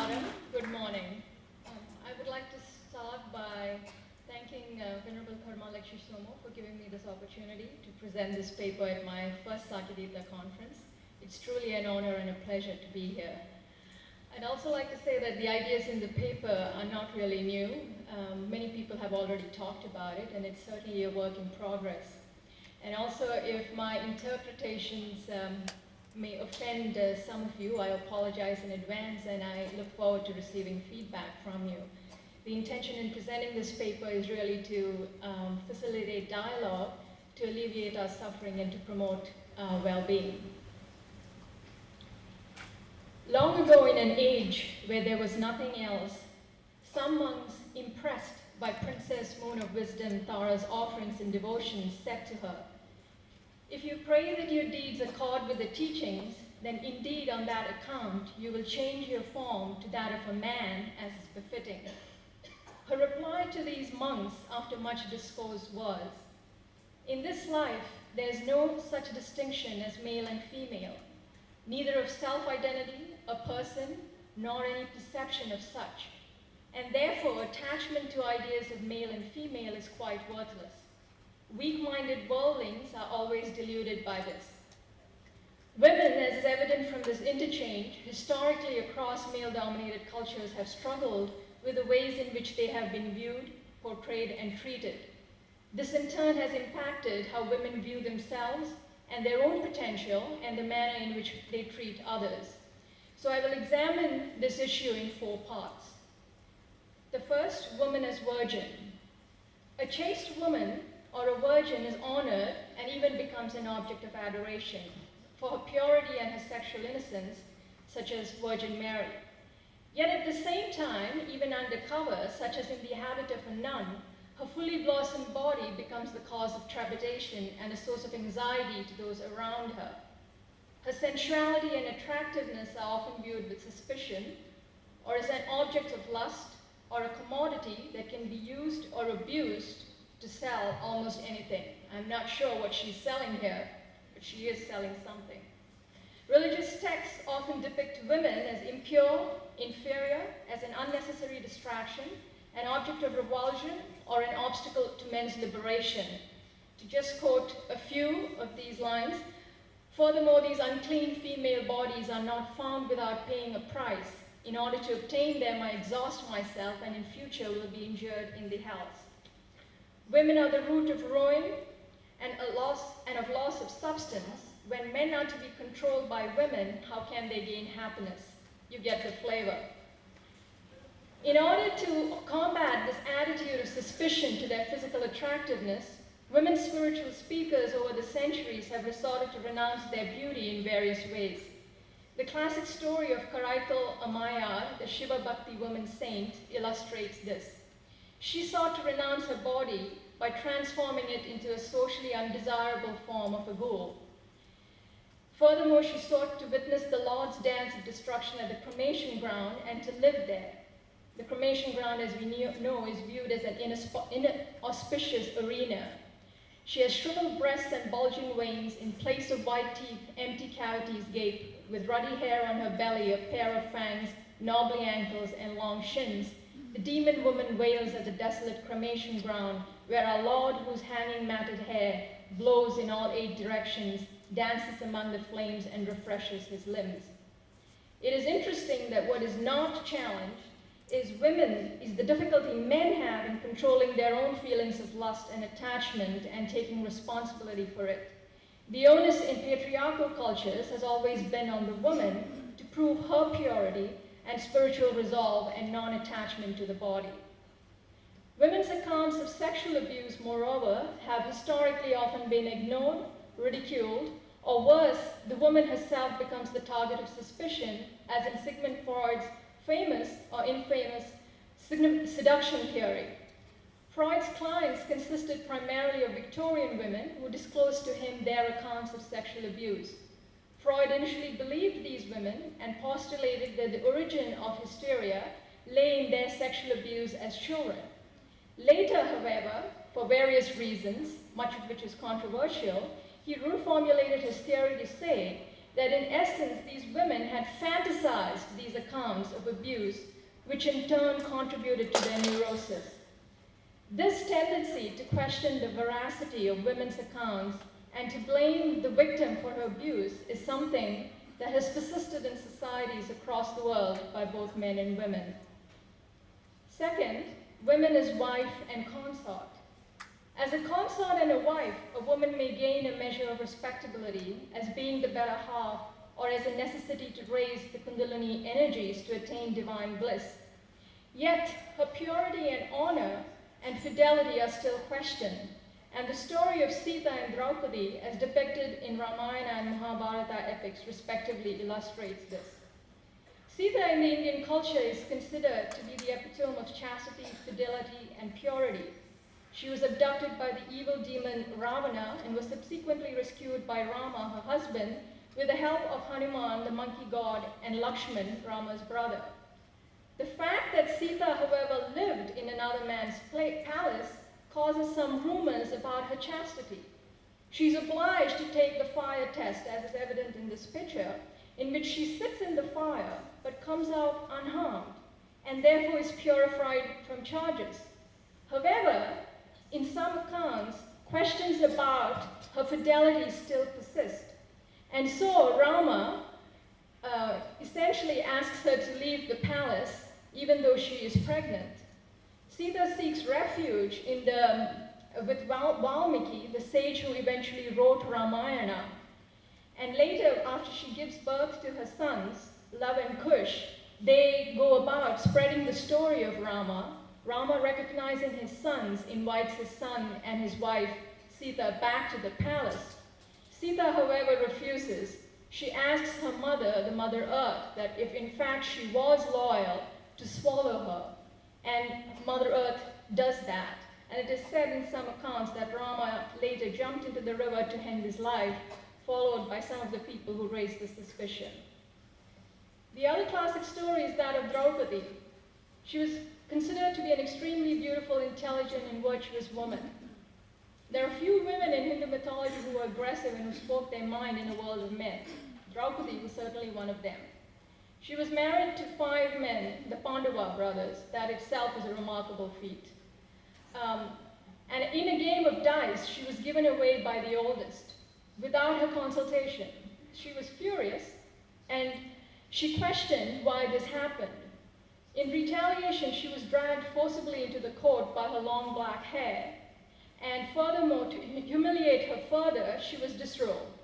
Madam. Good morning. I would like to start by thanking Venerable Karma Lakshmi Somo for giving me this opportunity to present this paper at my first Sakyadhita conference. It's truly an honor and a pleasure to be here. I'd also like to say that the ideas in the paper are not really new. Many people have already talked about it, and it's certainly a work in progress. And also, if my interpretations may offend some of you, I apologize in advance, and I look forward to receiving feedback from you. The intention in presenting this paper is really to facilitate dialogue, to alleviate our suffering, and to promote well-being. Long ago, in an age where there was nothing else, some monks, impressed by Princess Moon of Wisdom Tara's offerings and devotions, said to her, "If you pray that your deeds accord with the teachings, then indeed on that account you will change your form to that of a man as is befitting." Her reply to these monks after much discourse was, "In this life there is no such distinction as male and female, neither of self-identity, a person, nor any perception of such, and therefore attachment to ideas of male and female is quite worthless. Weak-minded worldlings are always deluded by this." Women, as is evident from this interchange, historically across male-dominated cultures have struggled with the ways in which they have been viewed, portrayed, and treated. This in turn has impacted how women view themselves and their own potential and the manner in which they treat others. So I will examine this issue in 4 parts. The first, woman as virgin. A chaste woman or a virgin is honored and even becomes an object of adoration for her purity and her sexual innocence, such as Virgin Mary. Yet at the same time, even undercover, such as in the habit of a nun, her fully blossomed body becomes the cause of trepidation and a source of anxiety to those around her. Her sensuality and attractiveness are often viewed with suspicion, or as an object of lust, or a commodity that can be used or abused to sell almost anything. I'm not sure what she's selling here, but she is selling something. Religious texts often depict women as impure, inferior, as an unnecessary distraction, an object of revulsion, or an obstacle to men's liberation. To just quote a few of these lines, "Furthermore, these unclean female bodies are not found without paying a price. In order to obtain them, I exhaust myself and in future will be injured in the hells." Women are the root of ruin and of loss of substance. When men are to be controlled by women, how can they gain happiness? You get the flavor. In order to combat this attitude of suspicion to their physical attractiveness, women spiritual speakers over the centuries have resorted to renounce their beauty in various ways. The classic story of Karaikal Ammayar, the Shiva Bhakti woman saint, illustrates this. She sought to renounce her body by transforming it into a socially undesirable form of a ghoul. Furthermore, she sought to witness the Lord's dance of destruction at the cremation ground and to live there. The cremation ground, as we know, is viewed as an inauspicious arena. She has shriveled breasts and bulging veins. In place of white teeth, empty cavities gape. With ruddy hair on her belly, a pair of fangs, knobbly ankles, and long shins, the demon woman wails at the desolate cremation ground, where our Lord, whose hanging matted hair blows in all 8 directions, dances among the flames and refreshes his limbs. It is interesting that what is not challenged is the difficulty men have in controlling their own feelings of lust and attachment and taking responsibility for it. The onus in patriarchal cultures has always been on the woman to prove her purity and spiritual resolve and non-attachment to the body. Women's accounts of sexual abuse, moreover, have historically often been ignored, ridiculed, or worse, the woman herself becomes the target of suspicion, as in Sigmund Freud's famous or infamous seduction theory. Freud's clients consisted primarily of Victorian women who disclosed to him their accounts of sexual abuse. Freud initially believed these women and postulated that the origin of hysteria lay in their sexual abuse as children. Later, however, for various reasons, much of which is controversial, he reformulated his theory to say that in essence these women had fantasized these accounts of abuse, which in turn contributed to their neurosis. This tendency to question the veracity of women's accounts and to blame the victim for her abuse is something that has persisted in societies across the world by both men and women. Second, women as wife and consort. As a consort and a wife, a woman may gain a measure of respectability as being the better half or as a necessity to raise the Kundalini energies to attain divine bliss. Yet, her purity and honor and fidelity are still questioned, and the story of Sita and Draupadi, as depicted in Ramayana and Mahabharata epics, respectively, illustrates this. Sita in the Indian culture is considered to be the epitome of chastity, fidelity, and purity. She was abducted by the evil demon Ravana and was subsequently rescued by Rama, her husband, with the help of Hanuman, the monkey god, and Lakshman, Rama's brother. The fact that Sita, however, lived in another man's palace causes some rumors about her chastity. She's obliged to take the fire test, as is evident in this picture, in which she sits in the fire but comes out unharmed and therefore is purified from charges. However, in some accounts, questions about her fidelity still persist. And so Rama essentially asks her to leave the palace even though she is pregnant. Sita seeks refuge with Valmiki, the sage who eventually wrote Ramayana. And later, after she gives birth to her sons, Lava and Kush, they go about spreading the story of Rama. Rama, recognizing his sons, invites his son and his wife, Sita, back to the palace. Sita, however, refuses. She asks her mother, the Mother Earth, that if in fact she was loyal, to swallow her. And Mother Earth does that. And it is said in some accounts that Rama later jumped into the river to end his life, followed by some of the people who raised the suspicion. The other classic story is that of Draupadi. She was considered to be an extremely beautiful, intelligent, and virtuous woman. There are few women in Hindu mythology who were aggressive and who spoke their mind in a world of men. Draupadi was certainly one of them. She was married to 5 men, the Pandava brothers. That itself is a remarkable feat. And in a game of dice, she was given away by the oldest, without her consultation. She was furious, and she questioned why this happened. In retaliation, she was dragged forcibly into the court by her long black hair, and furthermore, to humiliate her further, she was disrobed.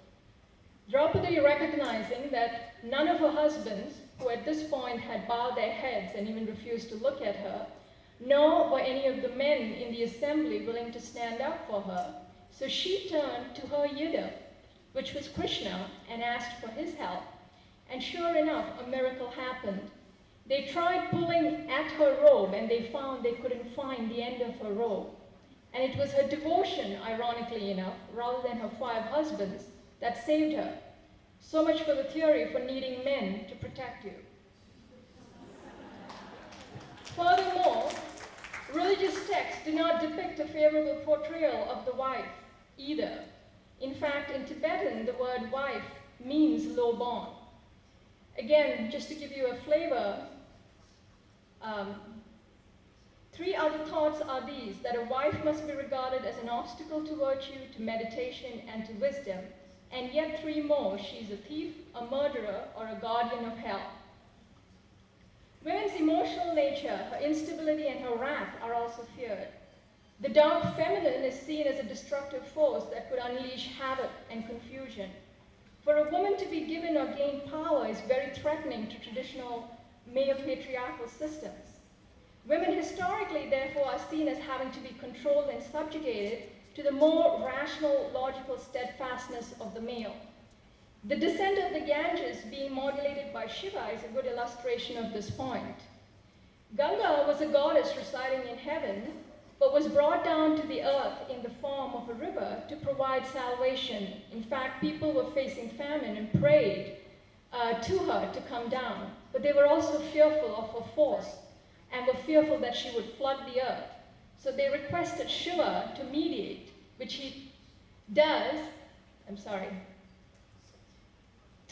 Draupadi, recognizing that none of her husbands, who at this point had bowed their heads and even refused to look at her, nor were any of the men in the assembly willing to stand up for her, so she turned to her Yida, which was Krishna, and asked for his help. And sure enough, a miracle happened. They tried pulling at her robe, and they found they couldn't find the end of her robe. And it was her devotion, ironically enough, rather than her 5 husbands, that saved her. So much for the theory for needing men to protect you. Furthermore, religious texts do not depict a favorable portrayal of the wife either. In fact, in Tibetan, the word wife means low-born. Again, just to give you a flavor, 3 other thoughts are these: that a wife must be regarded as an obstacle to virtue, to meditation, and to wisdom. And yet 3 more: she's a thief, a murderer, or a guardian of hell. Women's emotional nature, her instability, and her wrath are also feared. The dark feminine is seen as a destructive force that could unleash havoc and confusion. For a woman to be given or gain power is very threatening to traditional male patriarchal systems. Women historically, therefore, are seen as having to be controlled and subjugated to the more rational, logical steadfastness of the male. The descent of the Ganges being modulated by Shiva is a good illustration of this point. Ganga was a goddess residing in heaven, but was brought down to the earth in the form of a river to provide salvation. In fact, people were facing famine and prayed to her to come down, but they were also fearful of her force and were fearful that she would flood the earth. So they requested Shiva to mediate, which he does,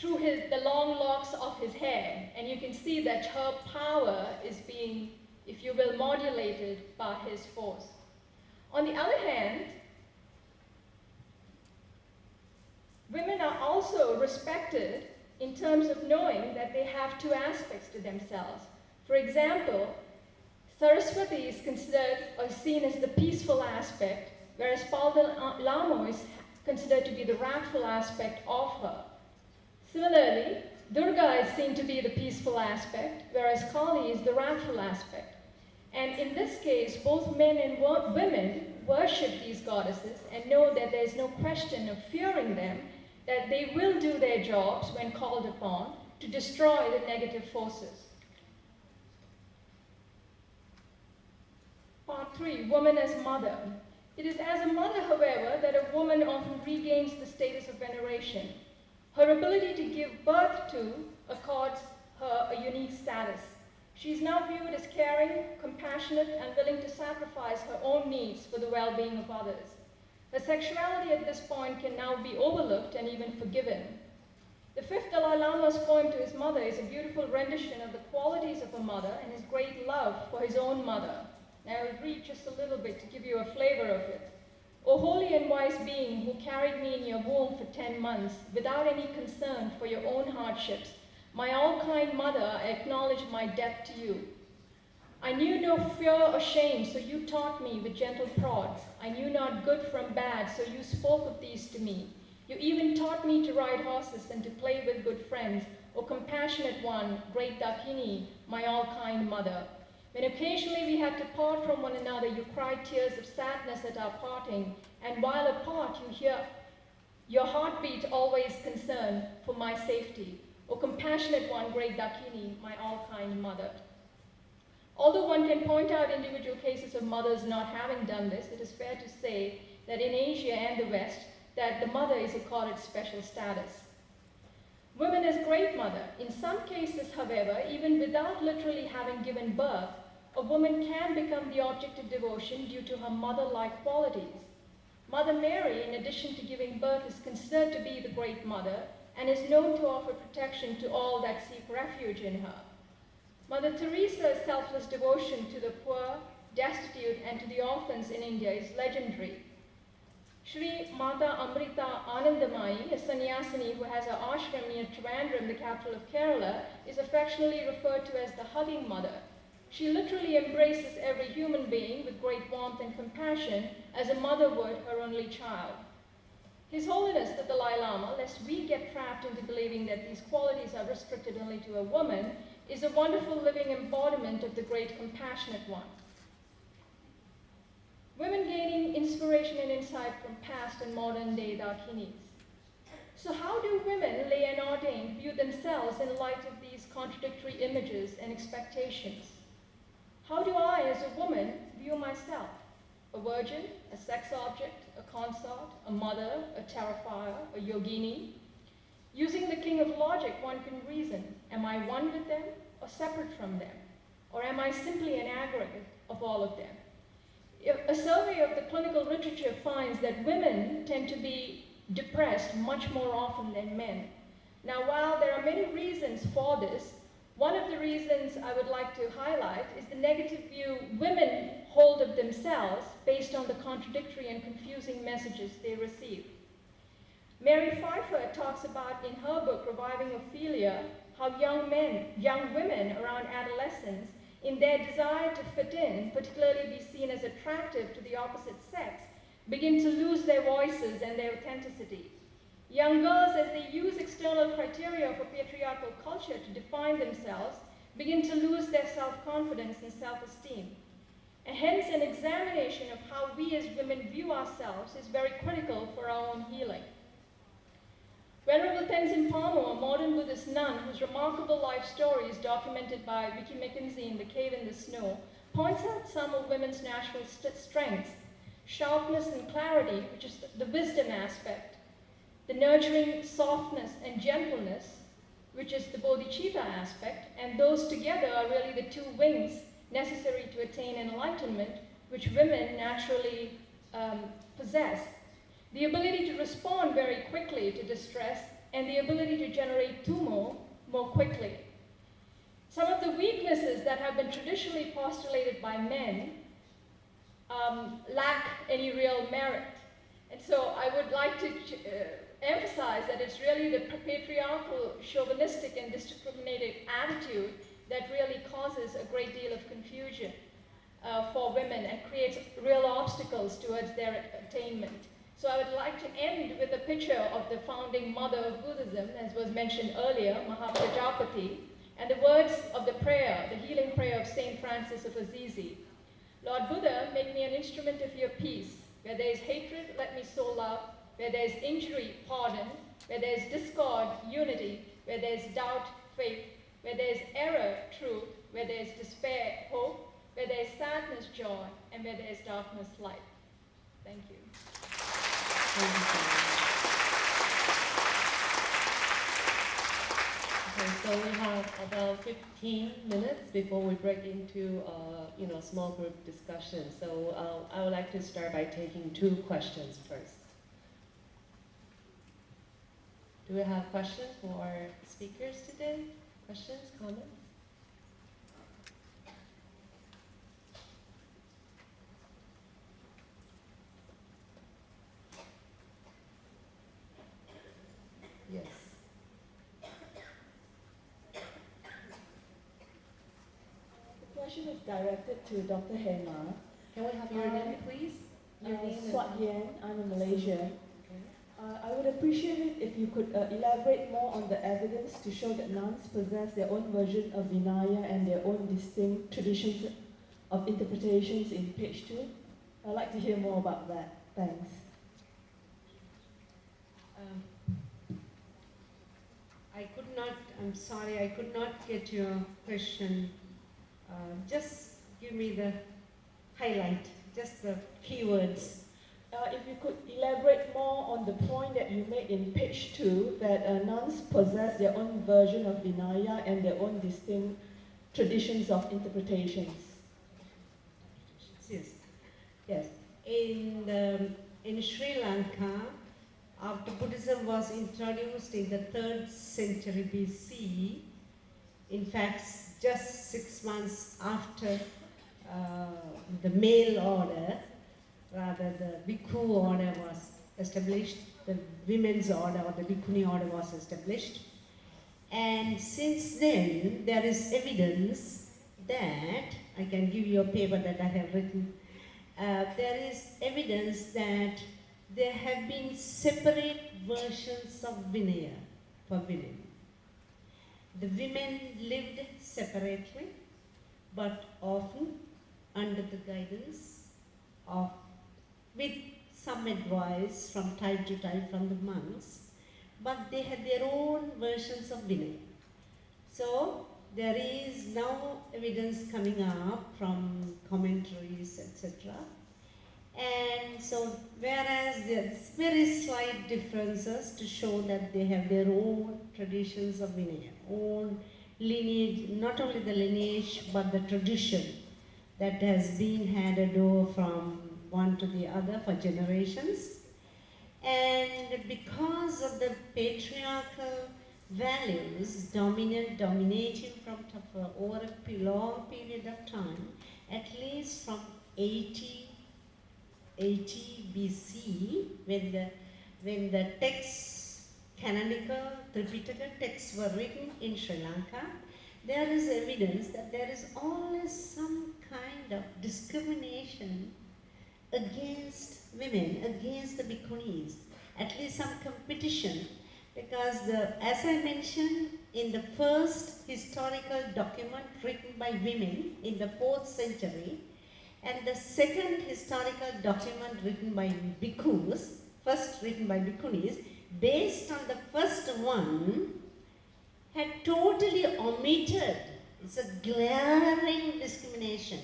through the long locks of his hair, and you can see that her power is being, if you will, modulated by his force. On the other hand, women are also respected in terms of knowing that they have two aspects to themselves. For example, Saraswati is considered or seen as the peaceful aspect, whereas Paladalamo is considered to be the wrathful aspect of her. Similarly, Durga is seen to be the peaceful aspect, whereas Kali is the wrathful aspect. And in this case, both men and women worship these goddesses and know that there is no question of fearing them, that they will do their jobs when called upon to destroy the negative forces. Part 3, woman as mother. It is as a mother, however, that a woman often regains the status of veneration. Her ability to give birth to accords her a unique status. She is now viewed as caring, compassionate, and willing to sacrifice her own needs for the well-being of others. Her sexuality at this point can now be overlooked and even forgiven. The fifth Dalai Lama's poem to his mother is a beautiful rendition of the qualities of a mother and his great love for his own mother. Now I'll read just a little bit to give you a flavor of it. O holy and wise being who carried me in your womb for 10 months without any concern for your own hardships, my all-kind mother, I acknowledge my debt to you. I knew no fear or shame, so you taught me with gentle prods. I knew not good from bad, so you spoke of these to me. You even taught me to ride horses and to play with good friends. O compassionate one, great Dakini, my all-kind mother. When occasionally we had to part from one another, you cried tears of sadness at our parting, and while apart you hear your heartbeat always concerned for my safety. O compassionate one, great Dakini, my all-kind mother. Although one can point out individual cases of mothers not having done this, it is fair to say that in Asia and the West, that the mother is accorded special status. Women as great mother. In some cases, however, even without literally having given birth, a woman can become the object of devotion due to her mother-like qualities. Mother Mary, in addition to giving birth, is considered to be the great mother and is known to offer protection to all that seek refuge in her. Mother Teresa's selfless devotion to the poor, destitute, and to the orphans in India is legendary. Shri Mata Amrita Anandamayi, a sannyasini who has her ashram near Trivandrum, the capital of Kerala, is affectionately referred to as the hugging mother. She literally embraces every human being with great warmth and compassion as a mother would her only child. His Holiness the Dalai Lama, lest we get trapped into believing that these qualities are restricted only to a woman, is a wonderful living embodiment of the great compassionate one. Women gaining inspiration and insight from past and modern day Dakinis. So how do women, lay and ordained, view themselves in light of these contradictory images and expectations? How do I, as a woman, view myself? A virgin, a sex object, a consort, a mother, a terrifier, a yogini? Using the king of logic, one can reason, am I one with them or separate from them? Or am I simply an aggregate of all of them? A survey of the clinical literature finds that women tend to be depressed much more often than men. Now, while there are many reasons for this, one of the reasons I would like to highlight is the negative view women hold of themselves based on the contradictory and confusing messages they receive. Mary Pfeiffer talks about in her book, Reviving Ophelia, how young women around adolescence, in their desire to fit in, particularly be seen as attractive to the opposite sex, begin to lose their voices and their authenticity. Young girls, as they use external criteria for patriarchal culture to define themselves, begin to lose their self-confidence and self-esteem. And hence, an examination of how we as women view ourselves is very critical for our own healing. Venerable Tenzin Palmo, a modern Buddhist nun whose remarkable life story is documented by Vicky McKenzie in The Cave in the Snow, points out some of women's natural strengths: sharpness and clarity, which is the wisdom aspect; the nurturing softness and gentleness, which is the bodhicitta aspect, and those together are really the two wings necessary to attain enlightenment, which women naturally possess. The ability to respond very quickly to distress, and the ability to generate two more quickly. Some of the weaknesses that have been traditionally postulated by men lack any real merit. And so I would like to emphasize that it's really the patriarchal, chauvinistic, and discriminating attitude that really causes a great deal of confusion for women and creates real obstacles towards their attainment. So I would like to end with a picture of the founding mother of Buddhism, as was mentioned earlier, Mahaprajapati, and the words of the prayer, the healing prayer of Saint Francis of Assisi. Lord Buddha, make me an instrument of your peace. Where there is hatred, let me sow love. Where there is injury, pardon. Where there is discord, unity. Where there is doubt, faith. Where there is error, truth. Where there is despair, hope. Where there is sadness, joy. And where there is darkness, light. Thank you. Thank you. Okay, so we have about 15 minutes before we break into small group discussion. So I would like to start by taking 2 questions first. Do we have questions for our speakers today? Questions, comments? Yes. The question is directed to Dr. Hema. Can we have your name, please? Your name Swat Yen, I'm a Malaysian. Okay. I would appreciate it if you could elaborate more on the evidence to show that nuns possess their own version of Vinaya and their own distinct traditions of interpretations in page 2. I'd like to hear more about that. Thanks. I'm sorry, I could not get your question. Just give me the highlight, just the keywords. If you could elaborate more on the point that you made in page 2, that nuns possess their own version of Vinaya and their own distinct traditions of interpretations. Yes, yes. In Sri Lanka, after Buddhism was introduced in the 3rd century BC, in fact, just 6 months after the male order, rather the Bhikkhu order was established, the women's order or the Bhikkhuni order was established. And since then, there is evidence that, I can give you a paper that I have written, there is evidence that there have been separate versions of Vinaya for women. The women lived separately, but often under the guidance of, with some advice from time to time from the monks, but they had their own versions of Vinaya. So there is now evidence coming up from commentaries, etc. And so, whereas there's very slight differences to show that they have their own traditions of Vinaya, own lineage, not only the lineage, but the tradition that has been handed over from one to the other for generations. And because of the patriarchal values dominating from over a long period of time, at least from 80 BC, when the texts, canonical Tripitaka texts were written in Sri Lanka, there is evidence that there is always some kind of discrimination against women, against the Bhikkhunis, at least some competition, because as I mentioned, in the first historical document written by women in the 4th century, and the second historical document written by bhikkhus, first written by bhikkhunis, based on the first one, had totally omitted, it's a glaring discrimination,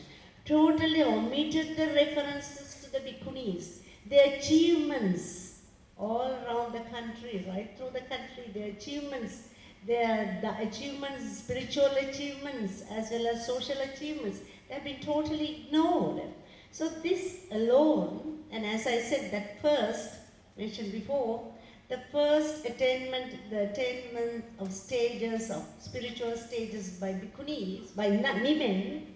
totally omitted the references to the bhikkhunis, their achievements all around the country, right through the country, their achievements, the achievements, spiritual achievements, as well as social achievements, they have been totally ignored. So this alone, and as I said that first, mentioned before, the first the attainment of stages, of spiritual stages by bhikkhunis, by women,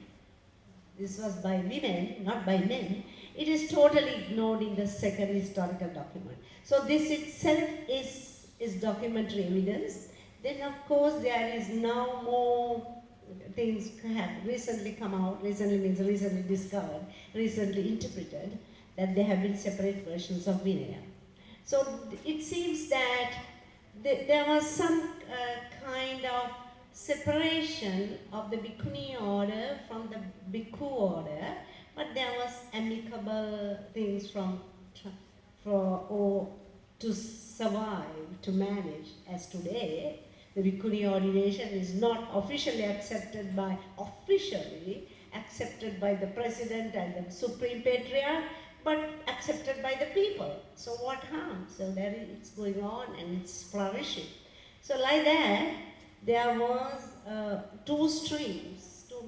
this was by women, not by men, it is totally ignored in the second historical document. So this itself is documentary evidence. Then of course there is now more things have recently come out, recently means recently discovered, recently interpreted, that there have been separate versions of Vinaya. So it seems that there was some kind of separation of the Bhikkhuni order from the Bhikkhu order, but there was amicable things to survive, to manage, as today. The Bhikkhuni ordination is not officially accepted by the President and the Supreme Patriarch, but accepted by the people. So what harm? So there it's going on and it's flourishing. So like that, there was two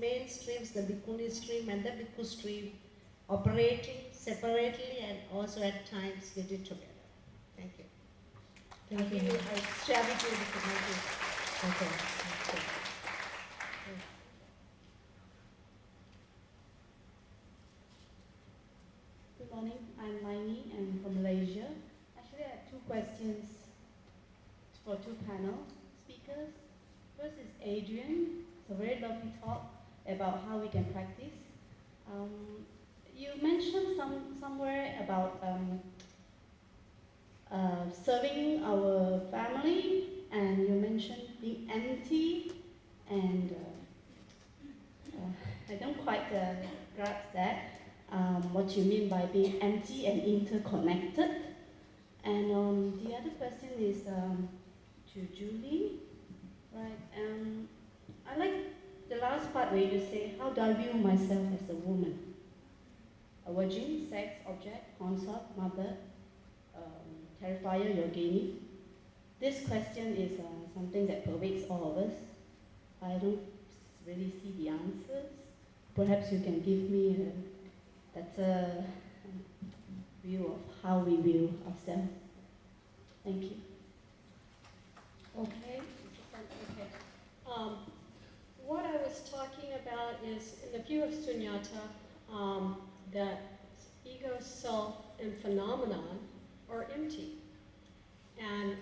main streams, the Bhikkhuni stream and the Bhikkhu stream, operating separately and also at times getting together. Thank you. Thank you. I'll share with you because I do. Okay. Good morning, I'm Laini, I'm from Malaysia. Actually, I have two questions for two panel speakers. First is Adrian. It's a very lovely talk about how we can practice. You mentioned somewhere about serving our family, and you mentioned being empty, and I don't quite grasp that. What you mean by being empty and interconnected. And the other question is to Julie, right? I like the last part where you say, how do I view myself as a woman? A virgin, sex, object, consort, mother, terrifier, yogini. This question is something that pervades all of us. I don't really see the answers. Perhaps you can give me a view of how we view ourselves. Thank you. Okay. What I was talking about is, in the view of Sunyata, that ego, self, and phenomenon are empty and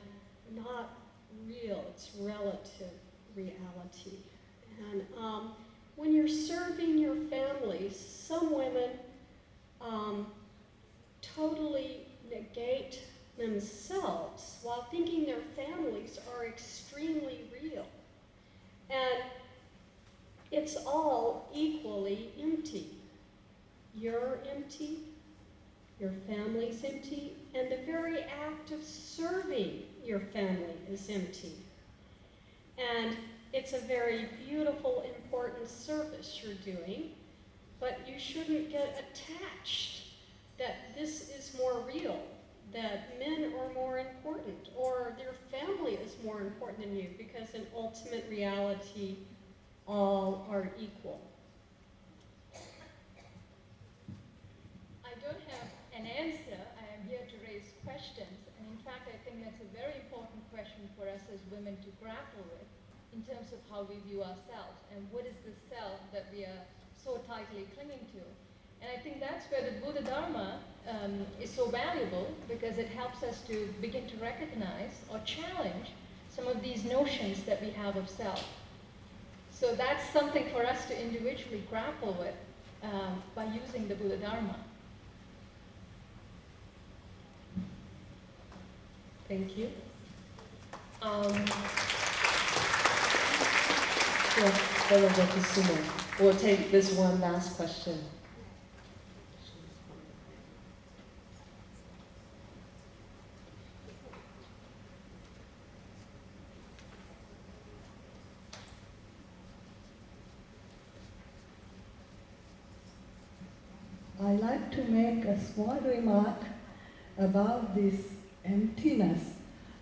not real. It's relative reality. And when you're serving your family, some women totally negate themselves while thinking their families are extremely real. And it's all equally empty. You're empty, your family's empty, and the very act of serving your family is empty. And it's a very beautiful, important service you're doing, but you shouldn't get attached that this is more real, that men are more important, or their family is more important than you, because in ultimate reality, all are equal. I don't have an answer. I am here to raise questions, and in fact, I think that's a very important question for us as women to grapple with in terms of how we view ourselves, and what is the self that we are so tightly clinging to. And I think that's where the Buddha Dharma is so valuable, because it helps us to begin to recognize or challenge some of these notions that we have of self. So that's something for us to individually grapple with by using the Buddha Dharma. Thank you. Yes, go over to Sumo. We'll take this one last question. I like to make a small remark about this emptiness,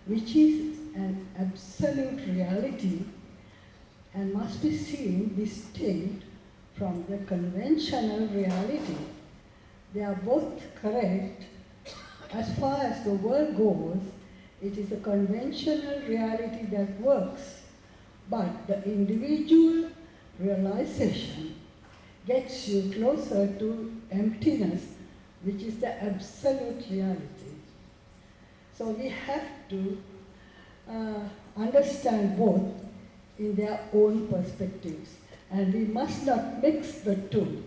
which is an absolute reality and must be seen distinct from the conventional reality. They are both correct as far as the world goes It is a conventional reality that works, but the individual realization gets you closer to emptiness, which is the absolute reality. So we have to understand both in their own perspectives, and we must not mix the two.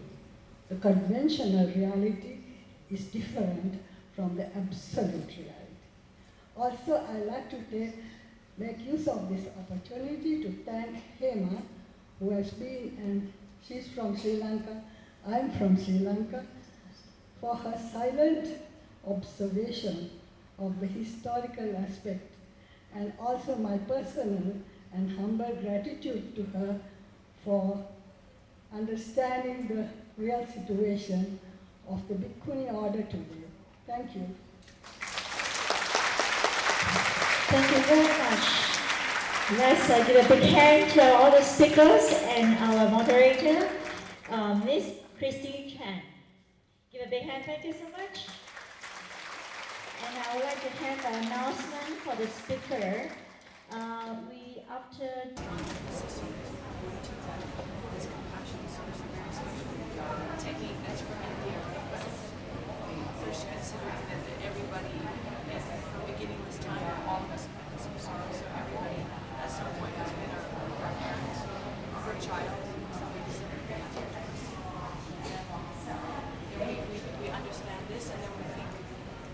The conventional reality is different from the absolute reality. Also, I like to make use of this opportunity to thank Hema, who has been, and she's from Sri Lanka, I'm from Sri Lanka, for her silent observation of the historical aspect, and also my personal and humble gratitude to her for understanding the real situation of the Bhikkhuni order today. Thank you. Thank you very much. Let's give a big hand to all the speakers and our moderator, Miss Christine Chan. Give a big hand, thank you so much. And I would like to have an announcement for the speaker. Taking this from India, first considering that everybody, from beginningless time, all of us have had some sorrow, so everybody at some point has been our parents, or a child, somebody who's in their parents. And we understand this, and then we think,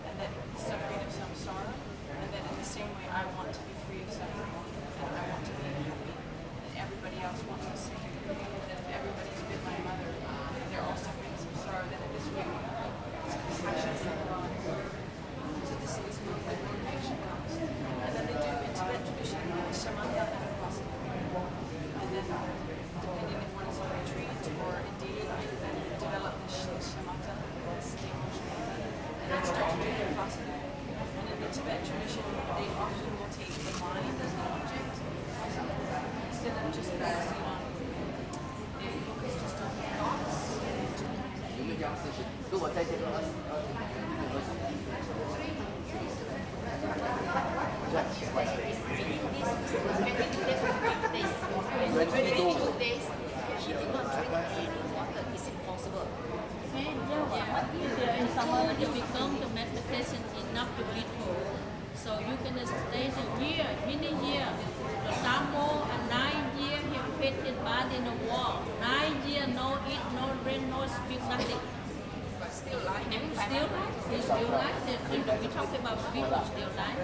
and then suffering of some sorrow, and then in the same way, I want to be free of suffering, and I want to be happy, and everybody else wants the same. And if everybody's been my mother, they're all suffering some sorrow, then in this way, it's compassion for God. So this is where the motivation comes. And then they do, in Tibetan tradition, shamatha and vipassana. And then, depending if one is on retreat or in daily life, then develop the shamatha, state of shamatha, and then start to do vipassana. And in the Tibetan tradition, they often will take the mind as the object, instead of just focusing on, they focus just on thoughts. 如果在这个In summer, you become the meditation enough to breathe full. So you can stay a year, many years. The Tammo, 9 years, he fit his body in the wall. 9 years, no eat, no drink, no speak, nothing. Still alive. Still alive. He's still alive. We talk about people still alive.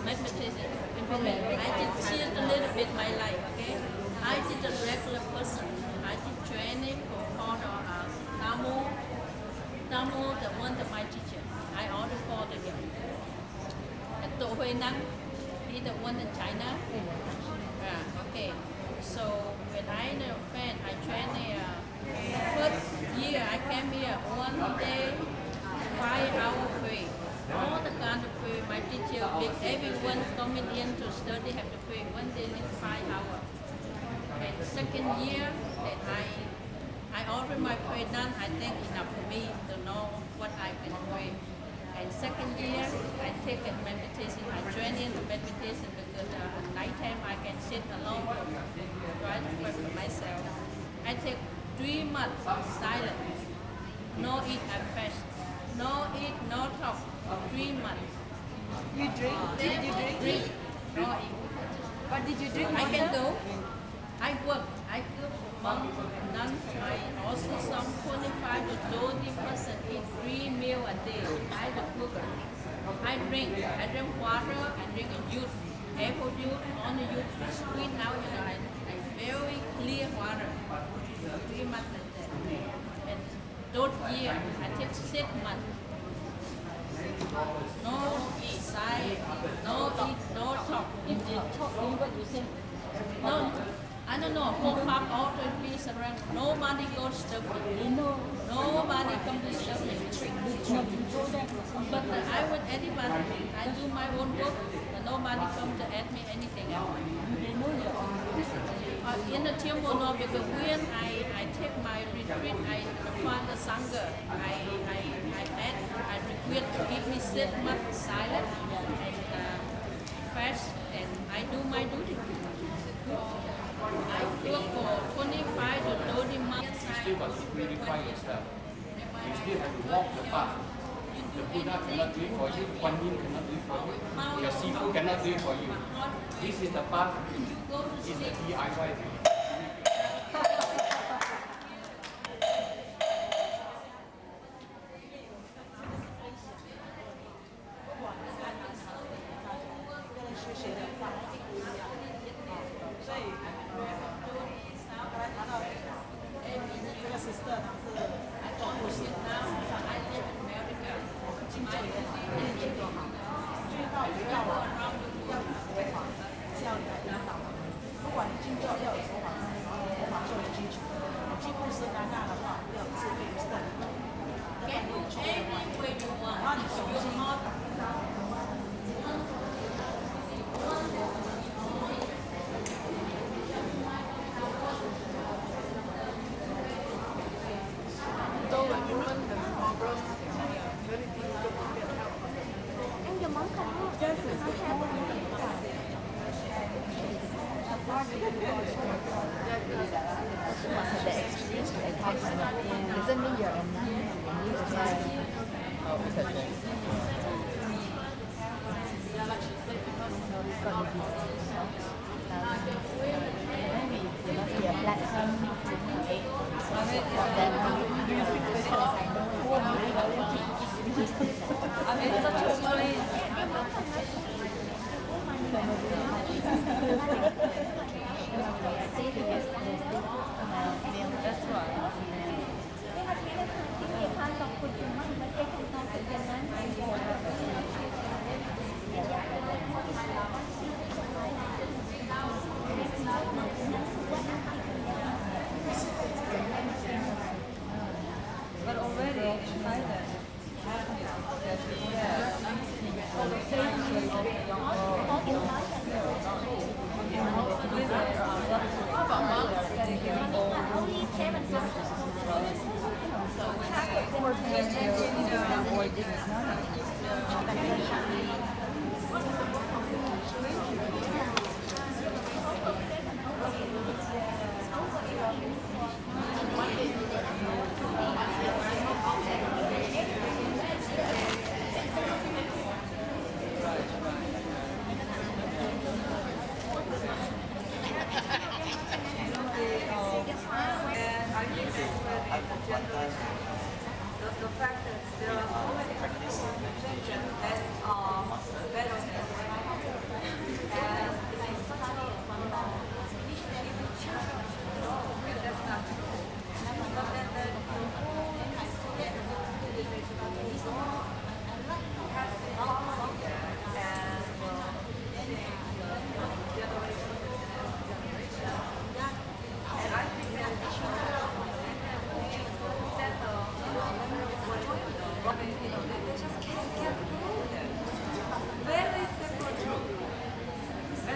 Meditation. For me, I did change a little bit my life, okay? I did a regular person. I did training for Tammo. Tammo, the one that my teacher. I ordered for him. And To Hui Nang, he's the one in China. Yeah, okay. So when I know a friend, I train there. First year I came here, one day, 5 hours free. All the kind of free, my teacher, with everyone coming in to study have to pay 1 day in 5 hours. And second year, that I ordered my prayer done, I think enough for me to know what I can pray. And second year, I take a meditation, I train in the meditation because at night time I can sit alone, try to pray for myself. I take 3 months silent, no eat and fast, no eat, no talk, 3 months. You drink? Did you drink? No eat. What did you drink? I can go. I work. I cook monk, nun. I also some 25 to 30% eat 3 meals a day. I the cook. I drink water. I drink a juice, apple juice, only juice, squeeze out. I very clear water. 3 months like that. And those year I take 6 months. No eat, no eat, no talk. If you talk, what you say? No, I don't know. Whole farm all the trees around. Nobody goes to me. Nobody comes to disturb me. But I would anybody. I do my own work. And nobody comes to ask me anything else. In the temple, no, because when I take my retreat, I find the Sangha. I request to give me 6 months silent. And fast and I do my duty. I work for 25 to 30 months. You still got to purify yourself. You still have to walk the path. The Buddha cannot do it for you, Kuan Yin cannot do it for you, your Sifu cannot do it for you. This is the path, this is the DIY.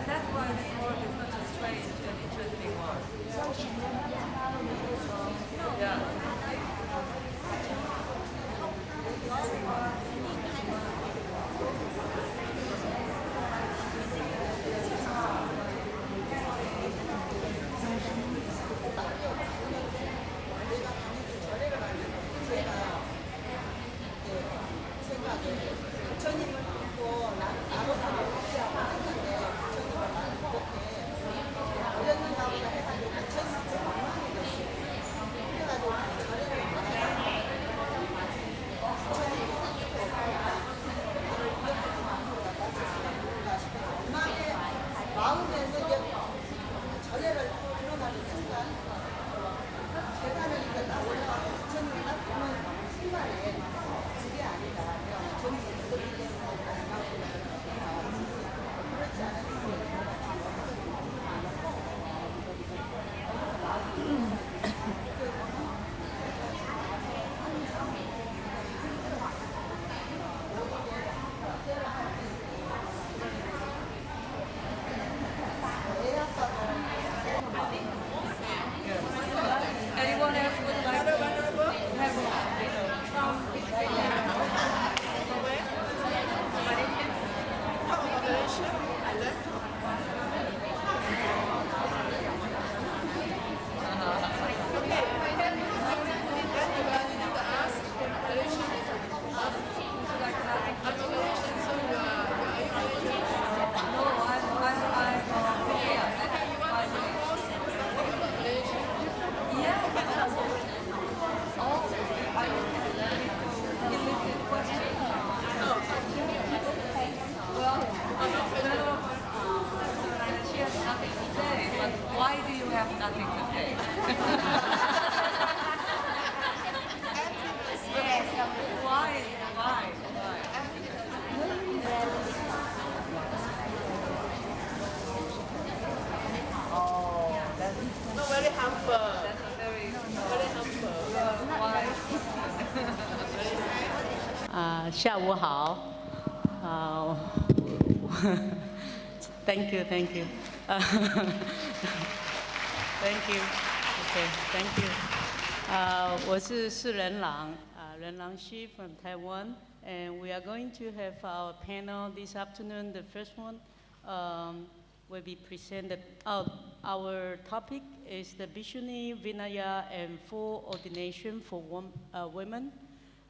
That's why this world is such a strange and interesting one. 下午好。Thank you, thank you. Thank you. Okay, thank you. 我是释人朗，人朗Shi from Taiwan, and we are going to have our panel this afternoon. The first one will be presented. Our topic is the Bhikshuni Vinaya and full ordination for women.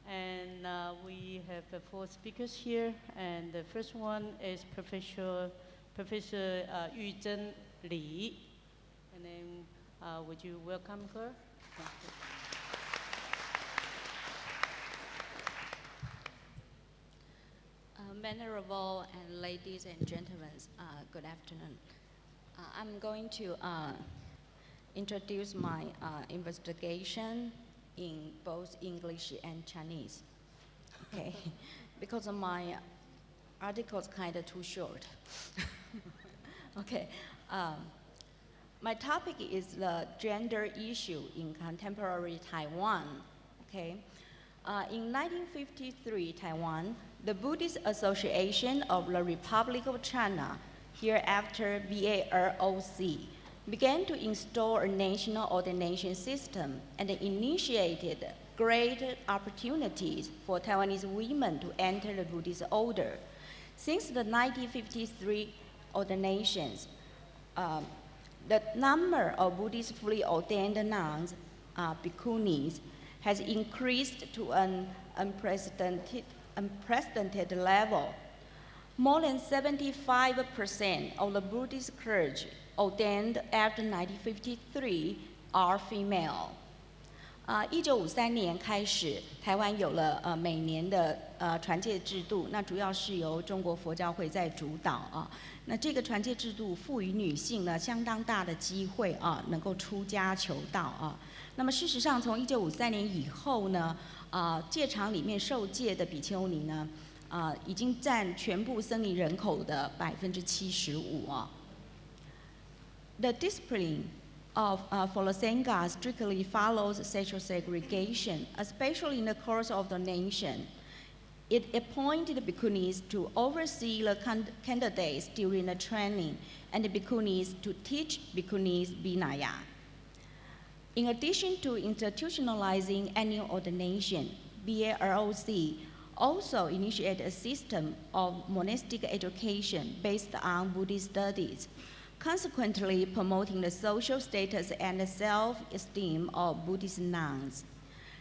And we have 4 speakers here, and the first one is Professor Yu Zhen Li. And then would you welcome her? Thank you. Venerable and ladies and gentlemen, good afternoon. I'm going to introduce my investigation in both English and Chinese, okay? Because my article is kind of too short. Okay, my topic is the gender issue in contemporary Taiwan, okay? In 1953, Taiwan, the Buddhist Association of the Republic of China, hereafter BAROC, began to install a national ordination system and initiated great opportunities for Taiwanese women to enter the Buddhist order. Since the 1953 ordinations, the number of Buddhist fully ordained nuns, bhikkhunis, has increased to an unprecedented level. More than 75% of the Buddhist clergy ordained after 1953 are female. 1953年开始，台湾有了每年的传戒制度，那主要是由中国佛教会在主导啊。那这个传戒制度赋予女性呢相当大的机会啊，能够出家求道啊。那么事实上，从1953年以后呢，戒场里面受戒的比丘尼呢，已经占全部僧尼人口的75%啊。The discipline for the Sangha strictly follows sexual segregation, especially in the course of the nation. It appointed bhikkhunis to oversee the candidates during the training, and the bhikkhunis to teach bhikkhunis Vinaya. In addition to institutionalizing annual ordination, BAROC also initiated a system of monastic education based on Buddhist studies, consequently promoting the social status and the self-esteem of Buddhist nuns.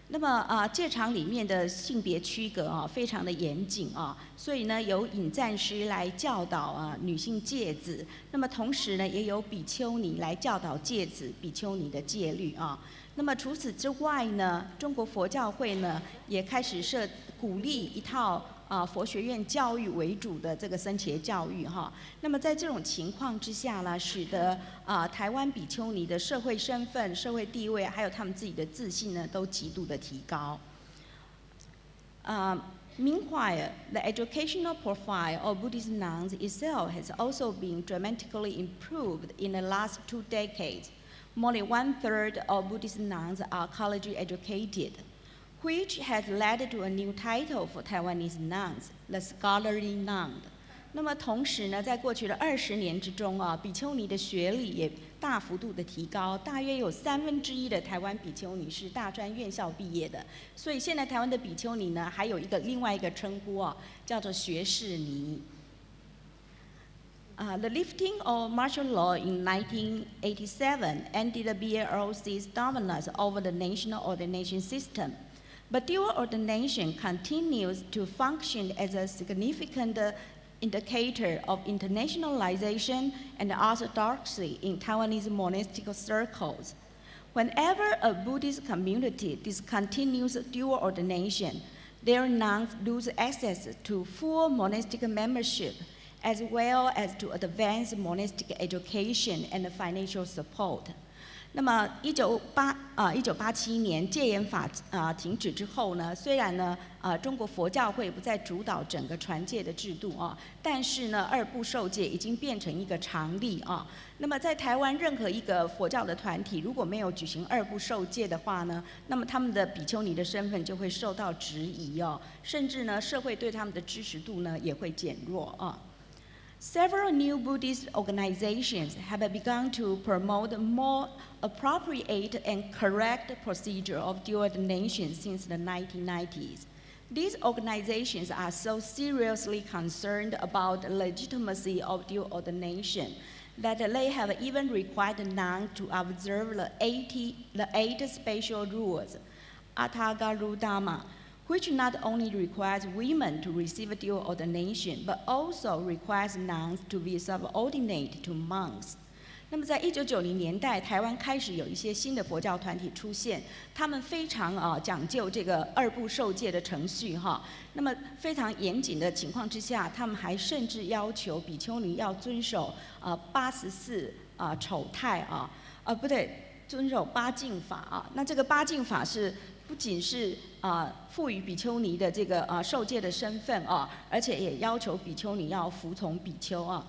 那么戒场里面的性别区隔非常的严谨所以呢由引赞师来教导女性戒子，那么同时呢也有比丘尼来教导戒子比丘尼的戒律那么除此之外呢，中国佛教会呢也开始鼓励一套佛学院教育为主的这个僧伽教育那么在这种情况之下呢，使得台湾比丘尼的社会身份、社会地位，还有他们自己的自信呢，都极度的提高。Meanwhile, the educational profile of Buddhist nuns itself has also been dramatically improved in the last 2 decades. More than 1/3 of Buddhist nuns are college educated, which has led to a new title for Taiwanese nuns, the scholarly nun. 那么同时呢，在过去的20年之中比丘尼的学历也大幅度的提高，大约有1/3的台湾比丘尼是大专院校毕业的，所以现在台湾的比丘尼呢，还有另外一个称呼叫做学士尼。The lifting of martial law in 1987 ended the BAROC's dominance over the national ordination system. But dual ordination continues to function as a significant indicator of internationalization and orthodoxy in Taiwanese monastic circles. Whenever a Buddhist community discontinues dual ordination, their nuns lose access to full monastic membership, as well as to advanced monastic education and financial support. 那么1987年戒严法停止之后呢，虽然呢中国佛教会不再主导整个传戒的制度啊，但是呢二部受戒已经变成一个常例啊。那么在台湾任何一个佛教的团体如果没有举行二部受戒的话呢，那么他们的比丘尼的身份就会受到质疑哦，甚至呢社会对他们的支持度呢也会减弱啊。Several new Buddhist organizations have begun to promote more appropriate and correct procedure of dual ordination since the 1990s. These organizations are so seriously concerned about the legitimacy of dual ordination that they have even required nuns to observe the 8 special rules, Athagarudama, which not only requires women to receive dual ordination, but also requires nuns to be subordinate to monks. 那么在1990年代，台湾开始有一些新的佛教团体出现，他们非常讲究这个二部受戒的程序哈。那么非常严谨的情况之下，他们还甚至要求比丘尼要遵守84丑态不对，遵守八敬法啊。那这个八敬法是不仅是赋予比丘尼的这个受戒的身份而且也要求比丘尼要服从比丘啊。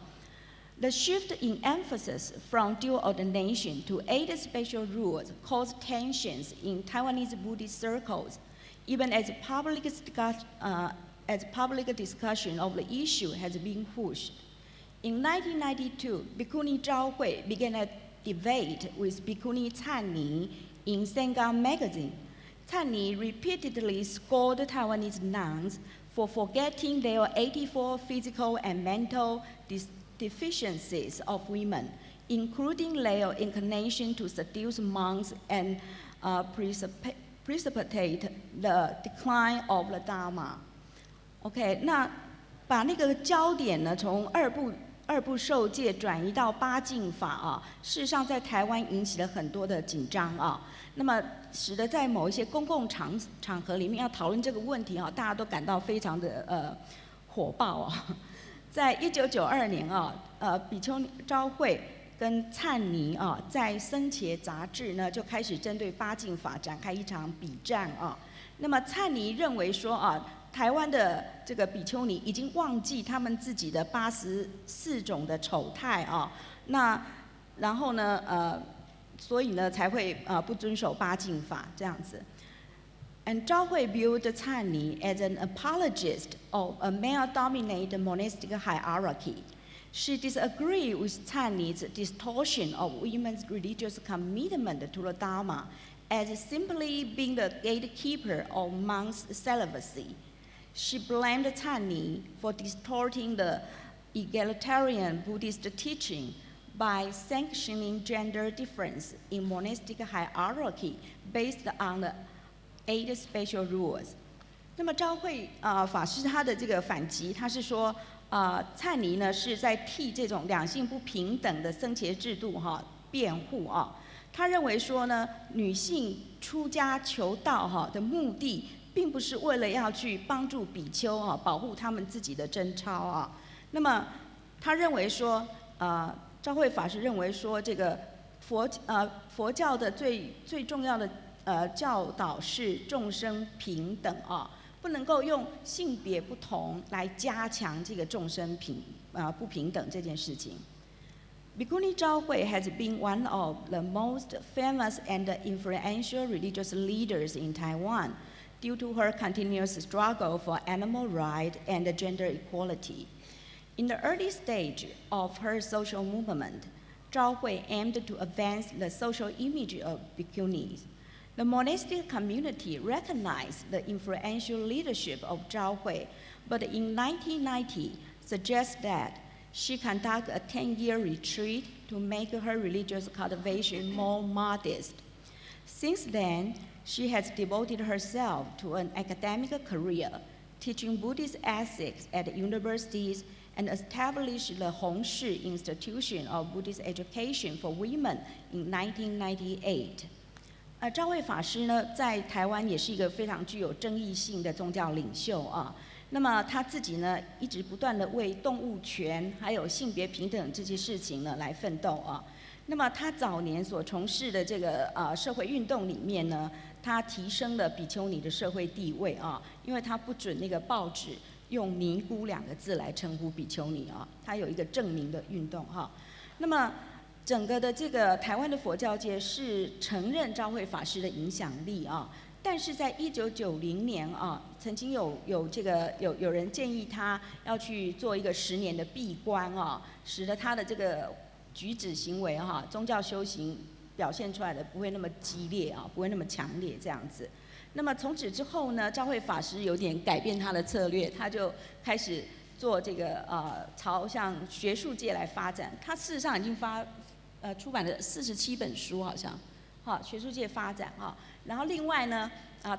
The shift in emphasis from dual ordination to 8 special rules caused tensions in Taiwanese Buddhist circles, even as public discussion of the issue has been pushed. In 1992, Bhikkhuni Zhao Hui began a debate with Bhikkhuni Canni in Sangha magazine. Canni repeatedly scored Taiwanese nuns for forgetting their 84 physical and mental deficiencies of women, including their inclination to seduce monks and precipitate the decline of the Dharma. OK， 那把那个焦点呢，从二部受戒转移到八敬法事实上在台湾引起了很多的紧张那么使得在某一些公共场合里面要讨论这个问题大家都感到非常的火爆在1992年比丘昭惠跟灿尼在僧伽杂志呢就开始针对八敬法展开一场比战那么灿尼认为说台湾的这个比丘尼已经忘记他们自己的84种的丑态那然后呢所以呢才会不遵守八敬法这样子。And Zhao Hui viewed Canni as an apologist of a male-dominated monastic hierarchy. She disagreed with Canni's distortion of women's religious commitment to the Dharma as simply being the gatekeeper of monks' celibacy. She blamed Canni for distorting the egalitarian Buddhist teaching by sanctioning gender difference in monastic hierarchy based on the 8 special rules。 那么昭惠法师他的这个反击，他是说灿尼呢是在替这种两性不平等的僧伽制度辩护他认为说呢，女性出家求道的目的，并不是为了要去帮助比丘保护他们自己的贞操那么他认为说昭惠法师认为说，这个佛教的最重要的教导是众生平等不能够用性别不同来加强这个众生不平等这件事情。Bhikkhuni Zhao Hui has been one of the most famous and influential religious leaders in Taiwan due to her continuous struggle for animal rights and gender equality. In the early stage of her social movement, Zhao Hui aimed to advance the social image of bhikkhunis. The monastic community recognized the influential leadership of Zhao Hui, but in 1990 suggested that she conduct a 10-year retreat to make her religious cultivation more modest. Since then, she has devoted herself to an academic career, teaching Buddhist ethics at universities and established the Hongshi Institution of Buddhist Education for Women in 1998. 昭惠法师呢，在台湾也是一个非常具有争议性的宗教领袖那么他自己呢，一直不断的为动物权还有性别平等这些事情呢来奋斗那么他早年所从事的这个社会运动里面呢，他提升了比丘尼的社会地位啊，因为他不准那个报纸用尼姑2个字来称呼比丘尼啊，他有一个正名的运动哈。那么整个的这个台湾的佛教界是承认昭惠法师的影响力啊，但是在1990年啊，曾经有人建议他要去做一个10年的闭关啊，使得他的这个举止行为哈，宗教修行表现出来的不会那么激烈啊，不会那么强烈这样子。那么从此之后呢，昭惠法师有点改变他的策略，他就开始做这个朝向学术界来发展。他事实上已经出版了47本书，好像，学术界发展哈。然后另外呢，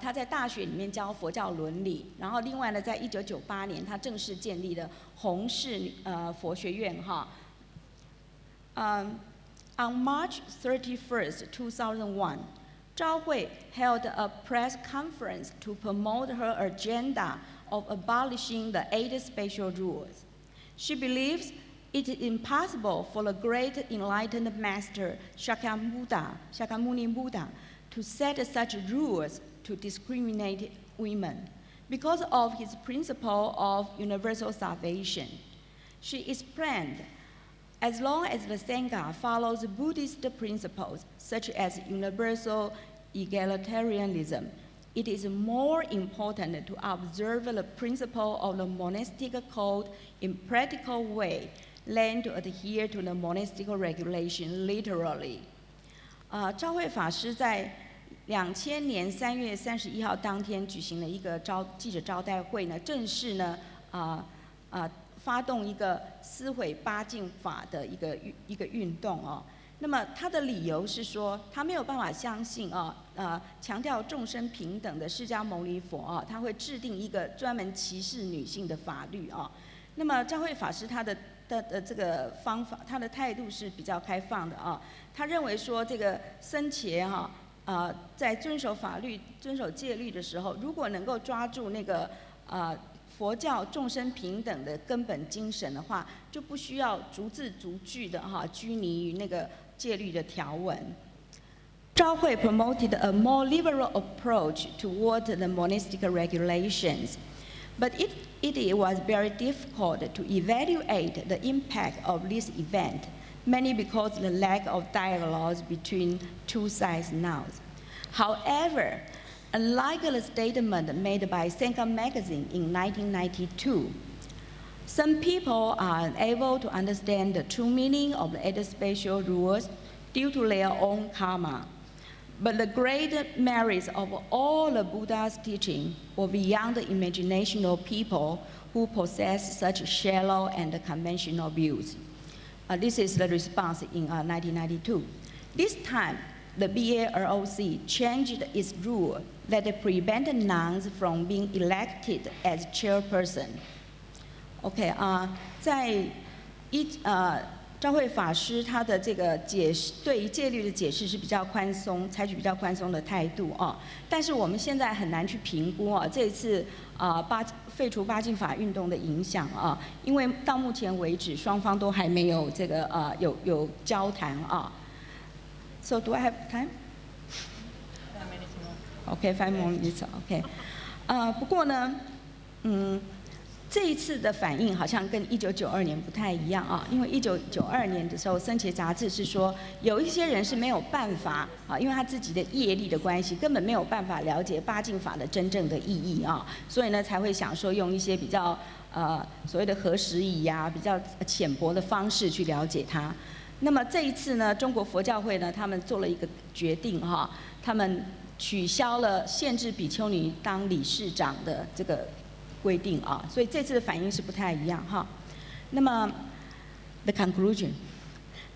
他在大学里面教佛教伦理。然后另外呢，在1998年，他正式建立了弘誓佛学院哈。On March 31st, 2001, Zhao Hui held a press conference to promote her agenda of abolishing the 8 special rules. She believes it is impossible for the great enlightened master Shakyamuni Buddha to set such rules to discriminate women because of his principle of universal salvation. She explained, as long as the Sangha follows Buddhist principles such as universal egalitarianism, it is more important to observe the principle of the monastic code in practical way than to adhere to the monastic regulation literally. 昭惠法师在2000年3月31号当天举行了一个记者招待会呢，正式呢发动一个撕毁八敬法的一个运动哦。那么他的理由是说，他没有办法相信强调众生平等的释迦牟尼佛他会制定一个专门歧视女性的法律那么昭惠法师他的这个方法，他的态度是比较开放的他认为说这个僧伽在遵守法律、遵守戒律的时候，如果能够抓住那个佛教众生平等的根本精神的话，就不需要逐字逐句的拘泥于那个戒律的条文。昭惠 promoted a more liberal approach toward the monastic regulations, but it was very difficult to evaluate the impact of this event, mainly because of the lack of dialogue between two sides now. However, unlike the statement made by Sangha magazine in 1992, some people are unable to understand the true meaning of the 8 special rules due to their own karma. But the great merits of all the Buddha's teaching were beyond the imagination of people who possess such shallow and conventional views. This is the response in 1992. This time, the BAROC changed its rule that prevented nuns from being elected as chairperson. OK 在昭惠法师他的这个对于戒律的解释是比较宽松，采取比较宽松的态度但是我们现在很难去评估这一次废除八敬法运动的影响因为到目前为止双方都还没有这个有交谈So do I have time? 5 minutes more. OK, 5 more minutes. OK. 不过呢，这一次的反应好像跟1992年不太一样因为1992年的时候，僧伽杂志是说有一些人是没有办法因为他自己的业力的关系，根本没有办法了解八敬法的真正的意义所以呢才会想说用一些比较所谓的合时宜比较浅薄的方式去了解它。那么这一次呢，中国佛教会呢，他们做了一个决定他们取消了限制比丘尼当理事长的这个规定所以这次的反应是不太一样那么 the conclusion,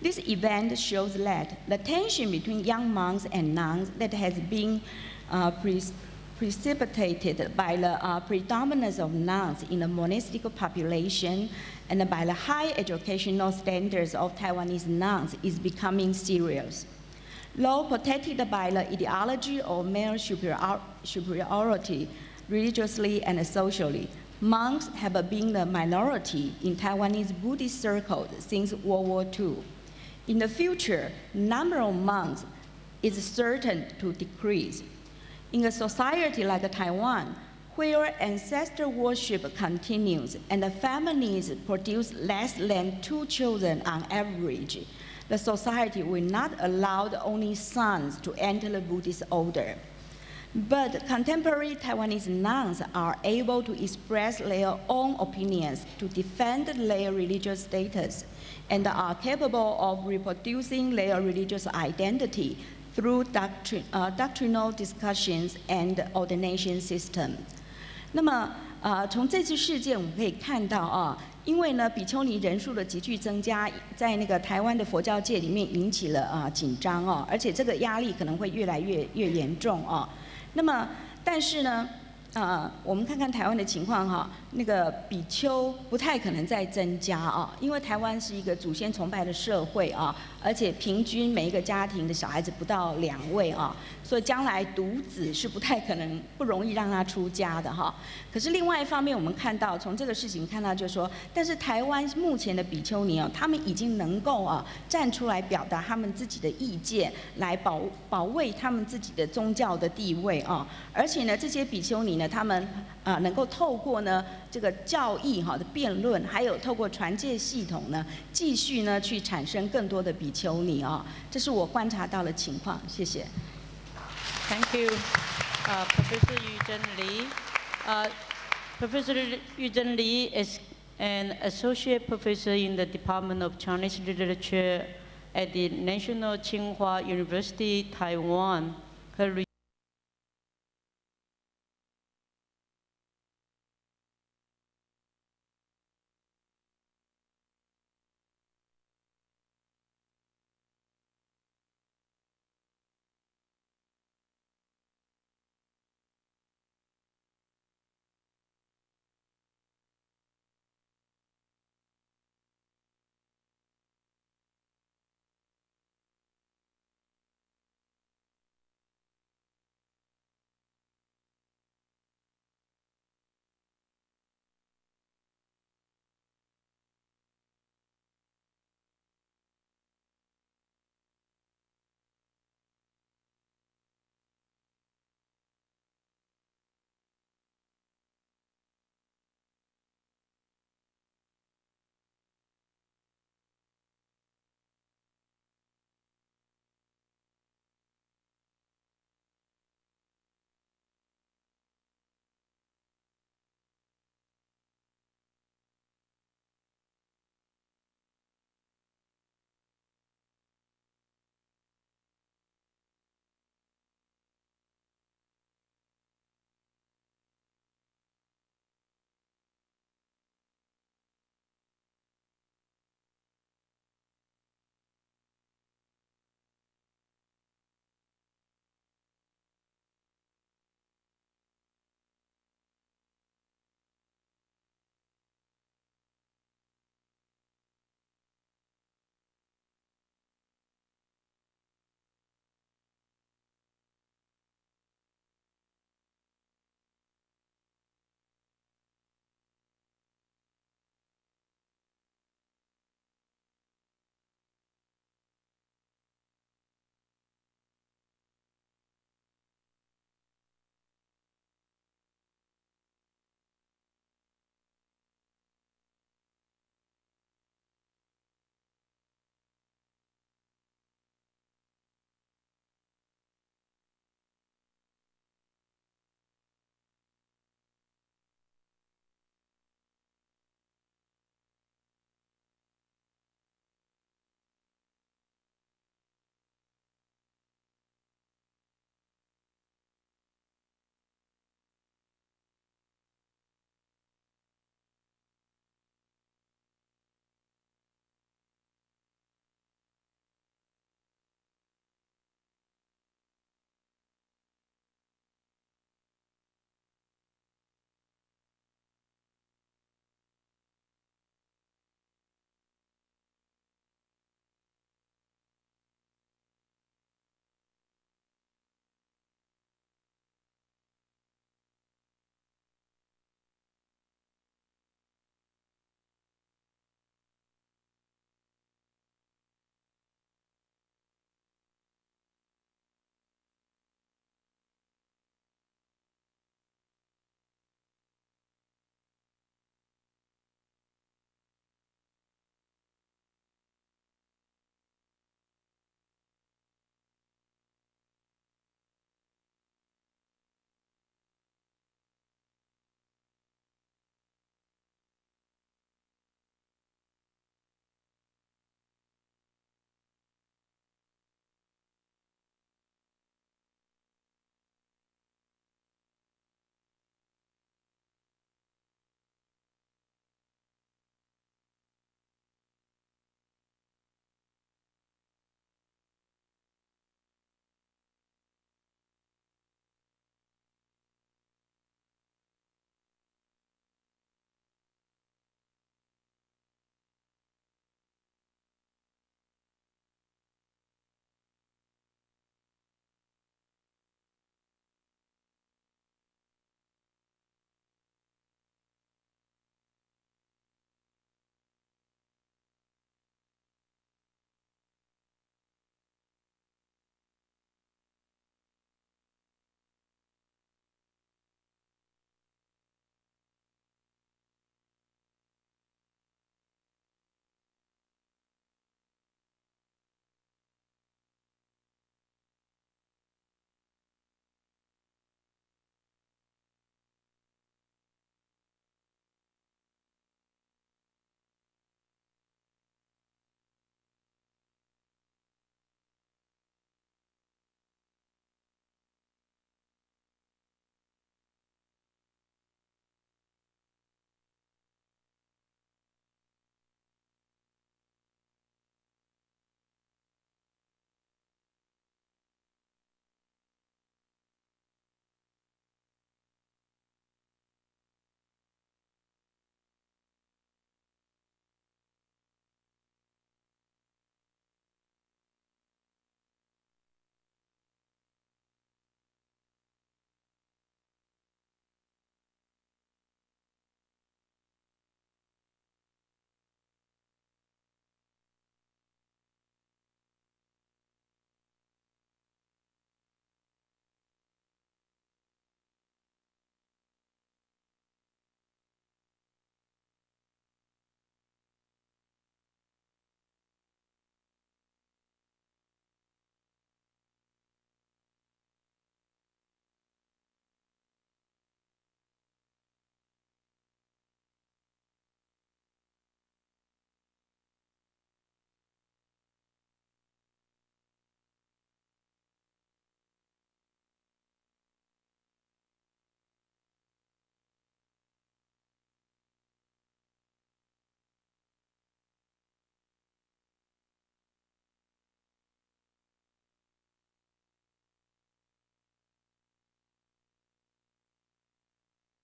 this event shows that the tension between young monks and nuns that has been precipitated by the predominance of nuns in the monastic population and by the high educational standards of Taiwanese nuns is becoming serious. Though protected by the ideology of male superiority, religiously and socially, monks have been the minority in Taiwanese Buddhist circles since World War II. In the future, number of monks is certain to decrease. In a society like Taiwan, where ancestor worship continues and the families produce less than 2 children on average, the society will not allow only sons to enter the Buddhist order. But contemporary Taiwanese nuns are able to express their own opinions to defend their religious status and are capable of reproducing their religious identity through doctrinal discussions and ordination system. 那么，从这次事件我们可以看到啊，因为呢，比丘尼人数的急剧增加，在那个台湾的佛教界里面引起了紧张哦，而且这个压力可能会越来越严重哦。那么，但是呢，我们看看台湾的情况哈，那个比丘不太可能再增加啊，因为台湾是一个祖先崇拜的社会啊，而且平均每一个家庭的小孩子不到2位啊，所以将来独子是不太可能不容易让他出家的哈。可是另外一方面，我们看到从这个事情看到，就是说，但是台湾目前的比丘尼哦，他们已经能够站出来表达他们自己的意见，来保卫他们自己的宗教的地位啊，而且呢，这些比丘尼呢，他们能够透过呢这个教义的辩论，还有透过传戒系统呢，继续呢去产生更多的比丘尼啊，这是我观察到的情况。谢谢。Thank you, Professor Yu Zhen Li. Professor Yu Zhen Li is an associate professor in the Department of Chinese Literature at the National Tsinghua University, Taiwan. Her